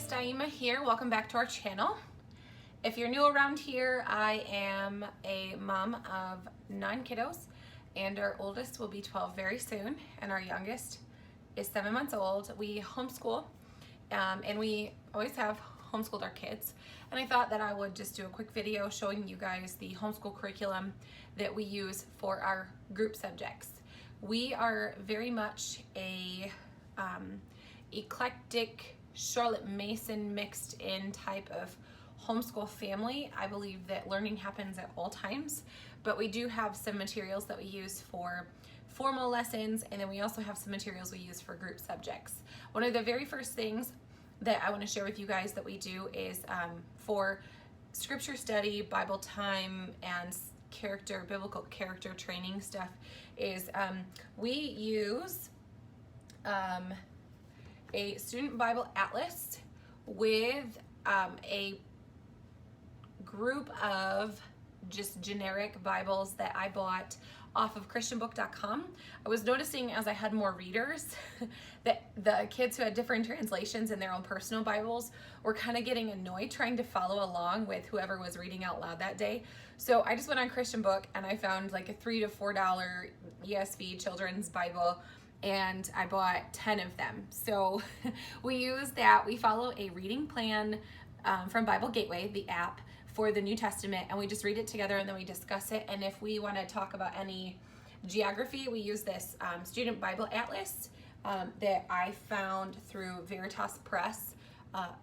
Daima here. Welcome back to our channel. If you're new around here, I am a mom of 9 kiddos, and our oldest will be 12 very soon, and our youngest is 7 months old. We homeschool, and we always have homeschooled our kids. And I thought that I would just do a quick video showing you guys the homeschool curriculum that we use for our group subjects. We are very much a eclectic Charlotte Mason mixed in type of homeschool family. I believe that learning happens at all times, but we do have some materials that we use for formal lessons, and then we also have some materials we use for group subjects. One of the very first things that I want to share with you guys that we do is for scripture study, Bible time, and biblical character training stuff is we use a student Bible atlas with a group of just generic Bibles that I bought off of christianbook.com. I was noticing as I had more readers that the kids who had different translations in their own personal Bibles were kind of getting annoyed trying to follow along with whoever was reading out loud that day. So I just went on Christian Book and I found like a $3 to $4 ESV children's Bible, and I bought 10 of them. So we use that. We follow a reading plan from Bible Gateway, the app, for the New Testament, and we just read it together and then we discuss it. And if we want to talk about any geography, we use this student Bible atlas that I found through Veritas Press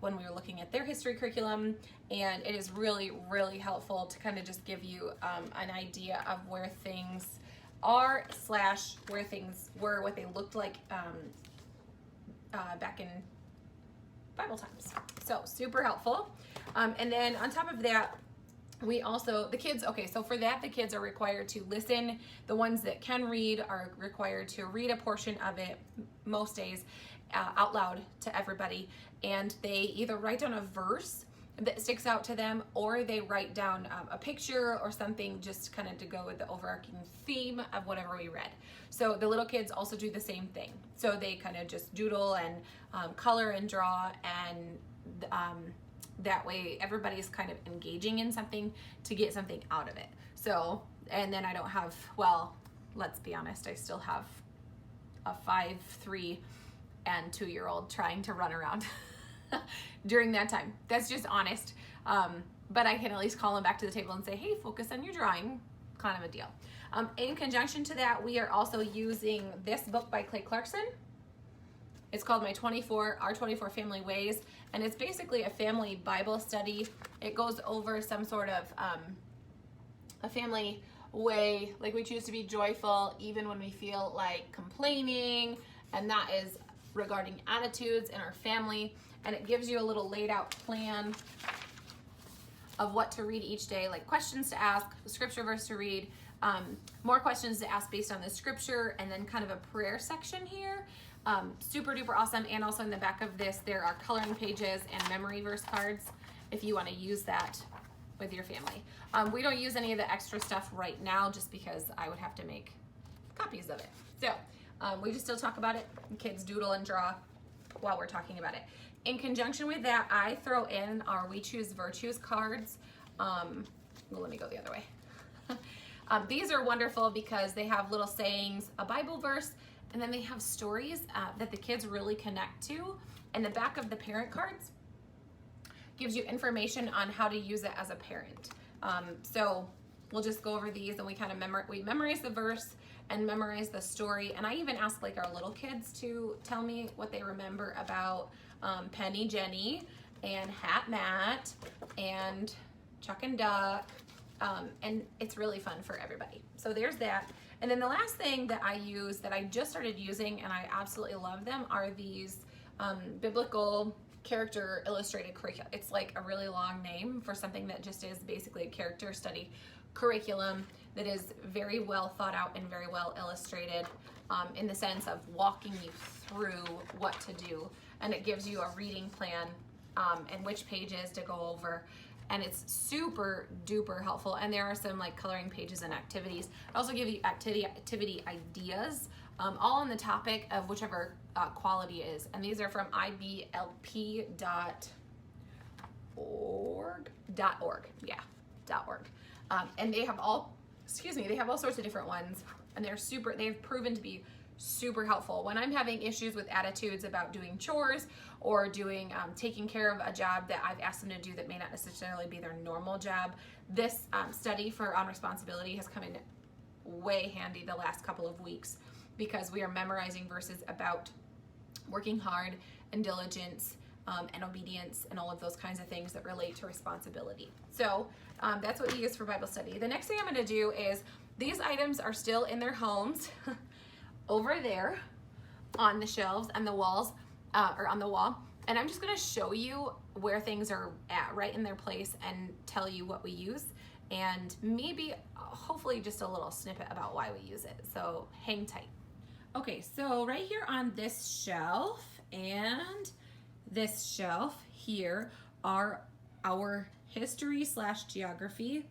when we were looking at their history curriculum, and it is really, really helpful to kind of just give you an idea of where things are / where things were, what they looked like back in Bible times. So super helpful. And then on top of that, we also, the kids, okay, so for that, the kids are required to listen. The ones that can read are required to read a portion of it most days out loud to everybody. And they either write down a verse that sticks out to them, or they write down a picture or something just kind of to go with the overarching theme of whatever we read. So the little kids also do the same thing. So they kind of just doodle and color and draw, and that way everybody's kind of engaging in something to get something out of it. So, and then I don't have, well, let's be honest, I still have a 5, 3, and 2-year-old trying to run around during that time. That's just honest. But I can at least call them back to the table and say, hey, focus on your drawing, kind of a deal. In conjunction to that, we are also using this book by Clay Clarkson. It's called Our 24 Family Ways, and it's basically a family Bible study. It goes over some sort of a family way, like we choose to be joyful even when we feel like complaining, and that is regarding attitudes in our family. And it gives you a little laid out plan of what to read each day, like questions to ask, scripture verse to read, more questions to ask based on the scripture, and then kind of a prayer section here. Super duper awesome. And also in the back of this, there are coloring pages and memory verse cards if you want to use that with your family. We don't use any of the extra stuff right now just because I would have to make copies of it. So we just still talk about it. Kids doodle and draw while we're talking about it. In conjunction with that, I throw in our We Choose Virtues cards. Well, let me go the other way. These are wonderful because they have little sayings, a Bible verse, and then they have stories that the kids really connect to. And the back of the parent cards gives you information on how to use it as a parent. So we'll just go over these, and we kind of memorize the verse and memorize the story. And I even ask like our little kids to tell me what they remember about Penny Jenny and Hat Matt and Chuck and Duck. And it's really fun for everybody. So there's that. And then the last thing that I use that I just started using, and I absolutely love them, are these biblical character illustrated curriculum. It's like a really long name for something that just is basically a character study curriculum that is very well thought out and very well illustrated in the sense of walking you through what to do. And it gives you a reading plan and which pages to go over. and it's super duper helpful. And there are some like coloring pages and activities. I also give you activity ideas, all on the topic of whichever quality is. And these are from iblp.org. And they have all sorts of different ones, and they've proven to be super helpful when I'm having issues with attitudes about doing chores or doing taking care of a job that I've asked them to do that may not necessarily be their normal job. This study for on responsibility has come in way handy the last couple of weeks, because we are memorizing verses about working hard and diligence and obedience and all of those kinds of things that relate to responsibility. So that's what we use for Bible study. The next thing I'm going to do is, these items are still in their homes over there on the shelves and the walls, or on the wall. And I'm just going to show you where things are at right in their place and tell you what we use, and maybe hopefully just a little snippet about why we use it. So hang tight. Okay, so right here on this shelf and this shelf here are our history/geography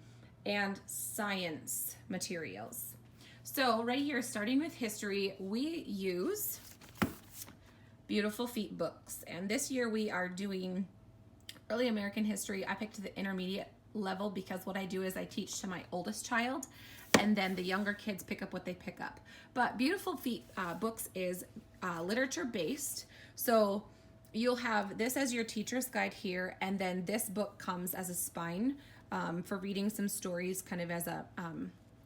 and science materials. So right here, starting with history, we use Beautiful Feet books. And this year we are doing early American history. I picked the intermediate level because what I do is I teach to my oldest child, and then the younger kids pick up what they pick up. But Beautiful Feet books is literature based. So you'll have this as your teacher's guide here, and then this book comes as a spine for reading some stories, kind of as a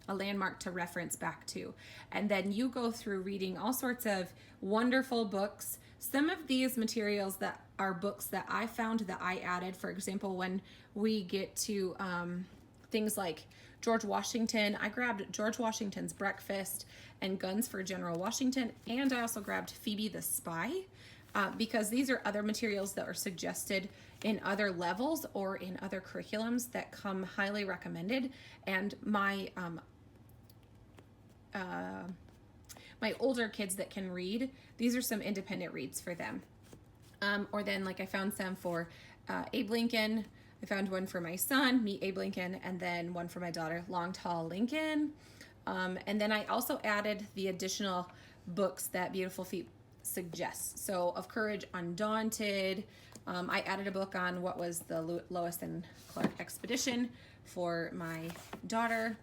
landmark to reference back to. And then you go through reading all sorts of wonderful books. Some of these materials that are books that I found that I added, for example, when we get to things like George Washington, I grabbed George Washington's Breakfast and Guns for General Washington, and I also grabbed Phoebe the Spy, because these are other materials that are suggested in other levels or in other curriculums that come highly recommended. And my my older kids that can read, these are some independent reads for them. Or then, like, I found some for Abe Lincoln. I found one for my son, Meet Abe Lincoln, and then one for my daughter, Long Tall Lincoln. And then I also added the additional books that Beautiful Feet suggests. So Of Courage Undaunted, I added a book on what was the Lois and Clark expedition for my daughter.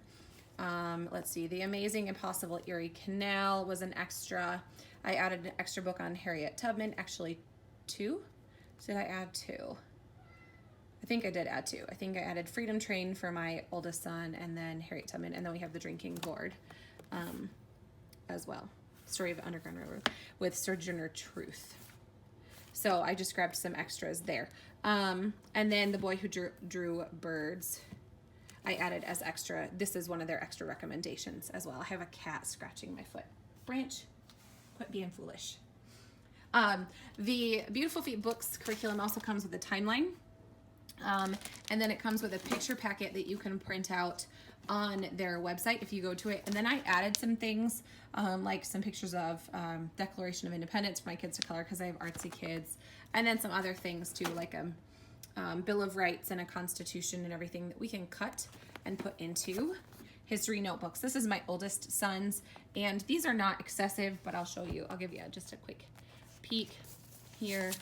Let's see, The Amazing Impossible Erie Canal was an extra. I added an extra book on Harriet Tubman, actually 2. Did I add 2? I think I did add 2. I think I added Freedom Train for my oldest son, and then Harriet Tubman, and then we have The Drinking Gourd as well. Story of Underground Railroad with Sojourner Truth. So I just grabbed some extras there. And then The Boy Who Drew Birds, I added as extra. This is one of their extra recommendations as well. I have a cat scratching my foot. Branch, quit being foolish. The Beautiful Feet books curriculum also comes with a timeline. And then it comes with a picture packet that you can print out on their website if you go to it. And then I added some things, like some pictures of Declaration of Independence for my kids to color because I have artsy kids. And then some other things too, like a Bill of Rights and a Constitution and everything that we can cut and put into history notebooks. This is my oldest son's, and these are not excessive, but I'll show you. I'll give you just a quick peek here.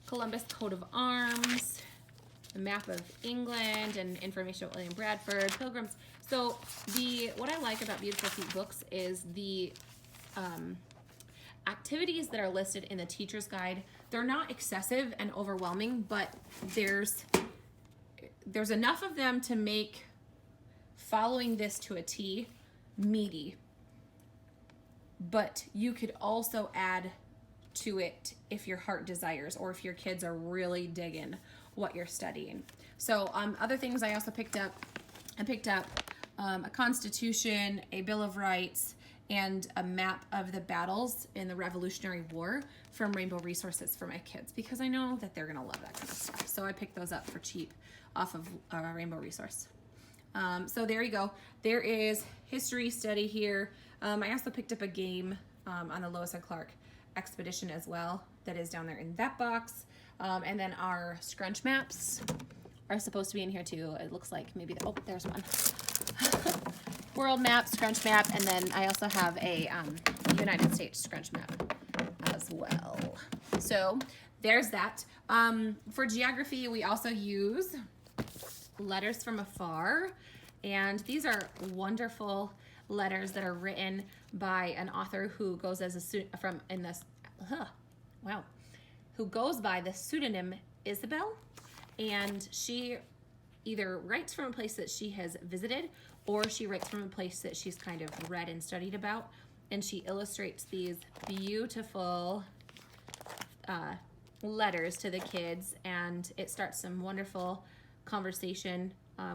Columbus coat of arms, the map of England, and information about William Bradford, Pilgrims. So what I like about Beautiful Feet books is the activities that are listed in the teacher's guide. They're not excessive and overwhelming, but there's enough of them to make following this to a T meaty. But you could also add to it if your heart desires, or if your kids are really digging what you're studying. So other things I also picked up, a Constitution, a Bill of Rights, and a map of the battles in the Revolutionary War from Rainbow Resources for my kids, because I know that they're gonna love that kind of stuff. So I picked those up for cheap off of Rainbow Resource. So there you go. There is history study here. I also picked up a game on the Lois and Clark expedition as well that is down there in that box. And then our scrunch maps are supposed to be in here too. It looks like maybe, oh, there's one. World map, scrunch map, and then I also have a United States scrunch map as well. So there's that. For geography, we also use letters from afar, and these are wonderful letters that are written by an author who goes as who goes by the pseudonym Isabel, and she either writes from a place that she has visited or she writes from a place that she's kind of read and studied about, and she illustrates these beautiful letters to the kids, and it starts some wonderful conversation.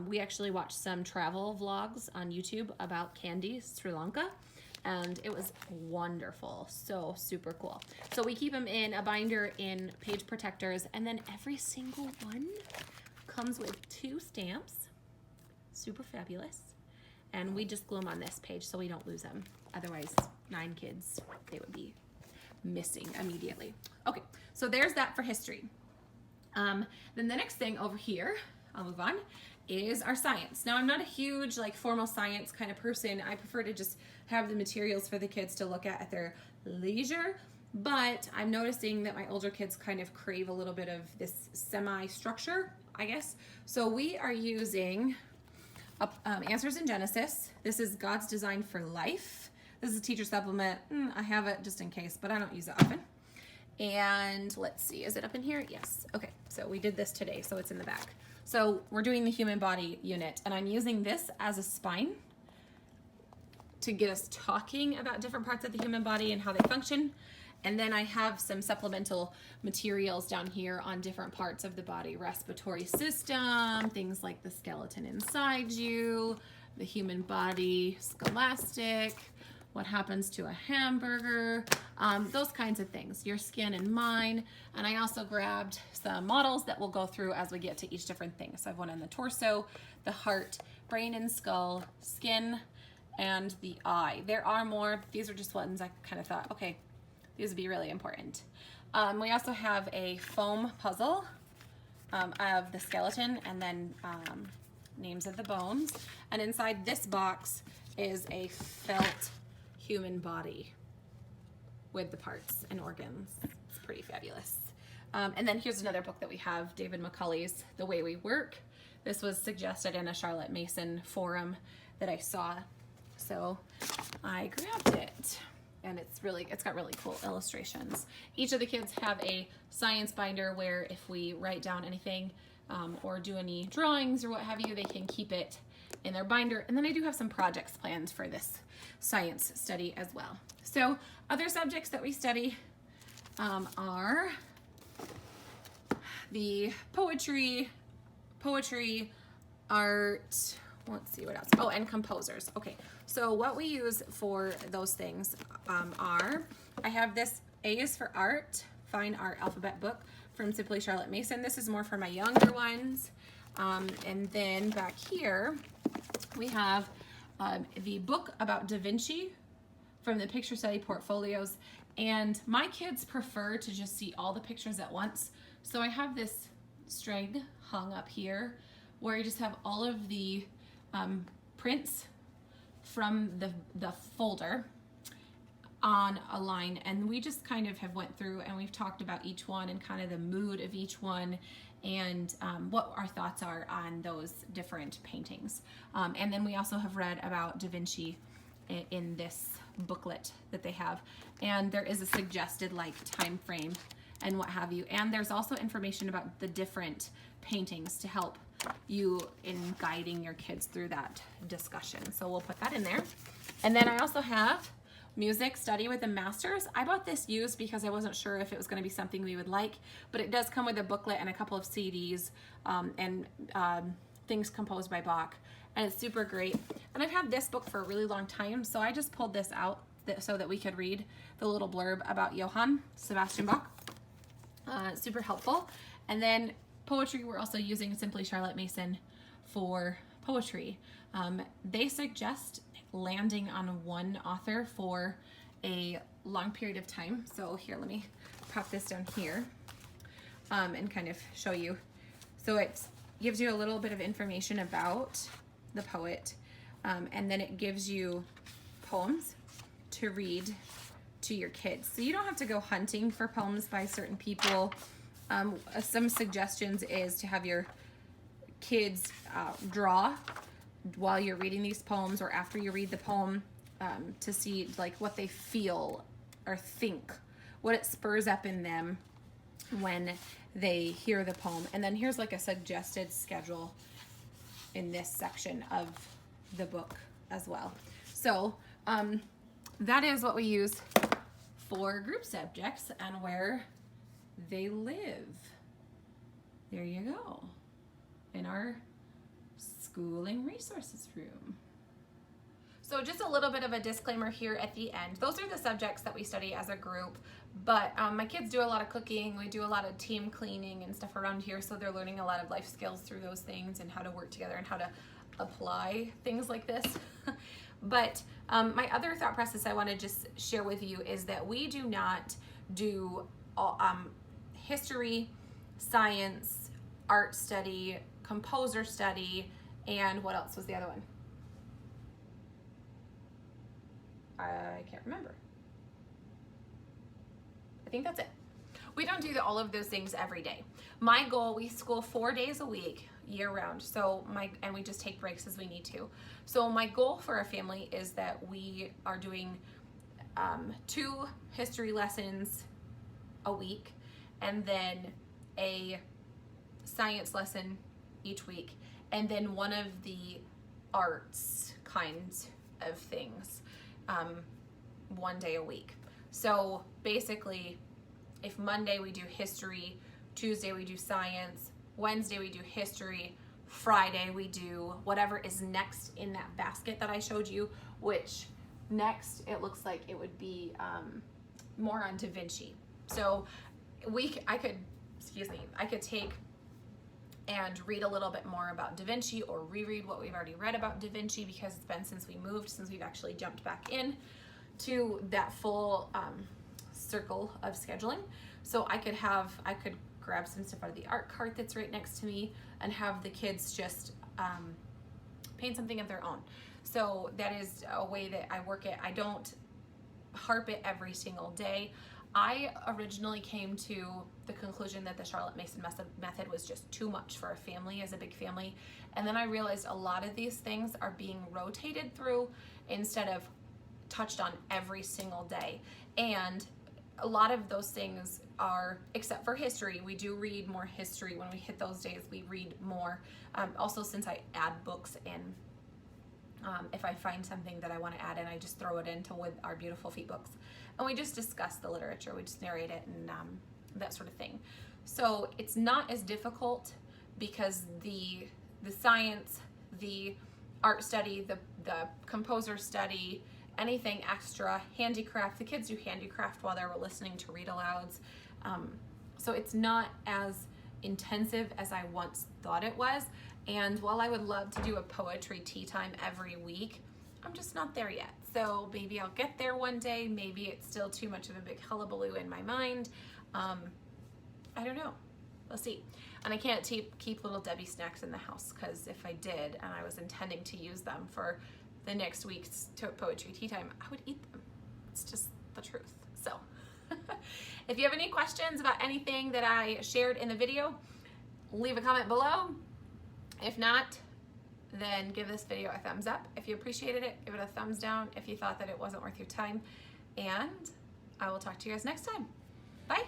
We actually watched some travel vlogs on YouTube about Kandy, Sri Lanka, and it was wonderful. So super cool. So we keep them in a binder in page protectors, and then every single one comes with 2 stamps. Super fabulous. And we just glue them on this page so we don't lose them. Otherwise, 9 kids, they would be missing immediately. Okay, so there's that for history. Then the next thing over here, I'll move on, is our science. Now, I'm not a huge like formal science kind of person. I prefer to just have the materials for the kids to look at their leisure, but I'm noticing that my older kids kind of crave a little bit of this semi-structure, I guess. So we are using Answers in Genesis. This is God's Design for Life. This is a teacher supplement. I have it just in case, but I don't use it often. And let's see, is it up in here? Yes. Okay, so we did this today, so it's in the back. So we're doing the human body unit, and I'm using this as a spine to get us talking about different parts of the human body and how they function. And then I have some supplemental materials down here on different parts of the body: respiratory system, things like the skeleton inside you, the human body scholastic, what happens to a hamburger, those kinds of things, your skin and mine. And I also grabbed some models that we'll go through as we get to each different thing. So I have one on the torso, the heart, brain and skull, skin, and the eye. There are more. These are just ones I kind of thought, okay, these would be really important. We also have a foam puzzle of the skeleton, and then names of the bones. And inside this box is a felt human body with the parts and organs. It's pretty fabulous. And then here's another book that we have, David McCulley's The Way We Work. This was suggested in a Charlotte Mason forum that I saw, so I grabbed it. And it's got really cool illustrations. Each of the kids have a science binder where if we write down anything or do any drawings or what have you, they can keep it in their binder. And then I do have some projects planned for this science study as well. So other subjects that we study are the poetry, art, let's see what else. Oh, and composers. Okay, so what we use for those things are, I have this A is for Art, Fine Art Alphabet book from Simply Charlotte Mason. This is more for my younger ones. And then back here, we have the book about Da Vinci from the Picture Study Portfolios. And my kids prefer to just see all the pictures at once. So I have this string hung up here where I just have all of the prints from the folder on a line, and we just kind of have went through and we've talked about each one and kind of the mood of each one and what our thoughts are on those different paintings. And then we also have read about Da Vinci in this booklet that they have, and there is a suggested like time frame and what have you, and there's also information about the different paintings to help you in guiding your kids through that discussion. So we'll put that in there. And then I also have Music Study with the Masters. I bought this used because I wasn't sure if it was going to be something we would like, but it does come with a booklet and a couple of CDs and things composed by Bach, and it's super great. And I've had this book for a really long time, so I just pulled this out so that we could read the little blurb about Johann Sebastian Bach. Super helpful. And then poetry, we're also using Simply Charlotte Mason for poetry. They suggest landing on one author for a long period of time. So here, let me pop this down here. and kind of show you. So it gives you a little bit of information about the poet, and then it gives you poems to read to your kids. So you don't have to go hunting for poems by certain people. Some suggestions is to have your kids draw while you're reading these poems or after you read the poem, to see like what they feel or think, what it spurs up in them when they hear the poem. And then here's like a suggested schedule in this section of the book as well. So that is what we use for group subjects and where they live. There you go, in our schooling resources room. So just a little bit of a disclaimer here at the end. Those are the subjects that we study as a group, but my kids do a lot of cooking. We do a lot of team cleaning and stuff around here, so they're learning a lot of life skills through those things and how to work together and how to apply things like this. But my other thought process I want to just share with you is that we do not do history, science, art study, composer study, and what else was the other one? I can't remember. I think that's it. We don't do all of those things every day. My goal, we school 4 days a week, year round. And we just take breaks as we need to. So my goal for our family is that we are doing 2 history lessons a week, and then a science lesson each week, and then one of the arts kinds of things 1 day a week. So basically, if Monday we do history, Tuesday we do science, Wednesday we do history, Friday we do whatever is next in that basket that I showed you, which next it looks like it would be more on Da Vinci. So I could take and read a little bit more about Da Vinci, or reread what we've already read about Da Vinci, because it's been since we moved, since we've actually jumped back in to that full circle of scheduling. So I could grab some stuff out of the art cart that's right next to me and have the kids just paint something of their own. So that is a way that I work it. I don't harp it every single day. I originally came to the conclusion that the Charlotte Mason method was just too much for a family, as a big family. And then I realized a lot of these things are being rotated through instead of touched on every single day. And a lot of those things are, except for history, we do read more history. When we hit those days, we read more. Also, since I add books in, if I find something that I want to add in, I just throw it into with our Beautiful Feet books. And we just discuss the literature, we just narrate it and that sort of thing. So it's not as difficult, because the science, the art study, the composer study, anything extra, handicraft, the kids do handicraft while they're listening to read alouds. So it's not as intensive as I once thought it was. And while I would love to do a poetry tea time every week, I'm just not there yet. So maybe I'll get there one day. Maybe it's still too much of a big hullabaloo in my mind. I don't know. We'll see. And I can't keep little Debbie snacks in the house, because if I did and I was intending to use them for the next week's poetry tea time, I would eat them. It's just the truth. So if you have any questions about anything that I shared in the video, leave a comment below. If not, then give this video a thumbs up. If you appreciated it, give it a thumbs down if you thought that it wasn't worth your time. And I will talk to you guys next time. Bye.